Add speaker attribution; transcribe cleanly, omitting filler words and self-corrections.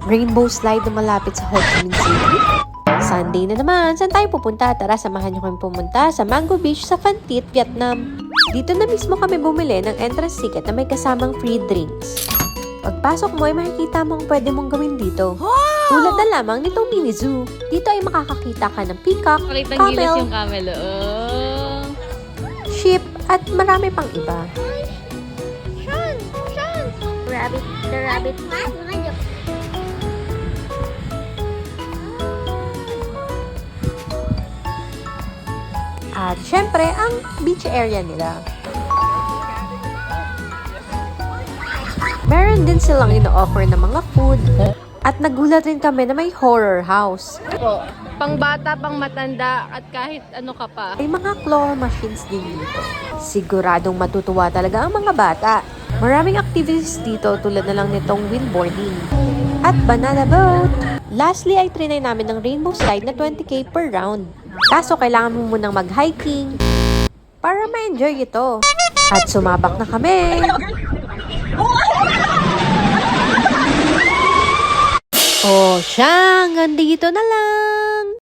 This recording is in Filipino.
Speaker 1: Rainbow slide na malapit sa Ho Chi Minh City. Sunday na naman, saan tayo pupunta? Tara, samahan niyo kami pumunta sa Mango Beach sa Phan Thiết, Vietnam. Dito na mismo kami bumili ng entrance ticket na may kasamang free drinks. Pagpasok mo ay makikita mo ang pwede mong gawin dito. Tulad na lamang nitong mini zoo. Dito ay makakakita ka ng peacock,
Speaker 2: Makitang gilas
Speaker 1: camel,
Speaker 2: yung camel. Oh.
Speaker 1: sheep, at marami pang iba.
Speaker 3: Rabbit, the rabbit.
Speaker 1: At syempre, ang beach area nila. Meron din silang ino-offer na mga food. At nagulat rin kami na may horror house.
Speaker 2: Pang bata, pang matanda, at kahit ano ka pa.
Speaker 1: May mga claw machines din dito. Siguradong matutuwa talaga ang mga bata. Maraming activities dito tulad na lang nitong windboarding at banana boat. Lastly ay trinay namin ng rainbow slide na 20k per round. Kaso kailangan mo munang mag-hiking para ma-enjoy ito. At sumabak na kami. Oh, siya, hanggang dito na lang.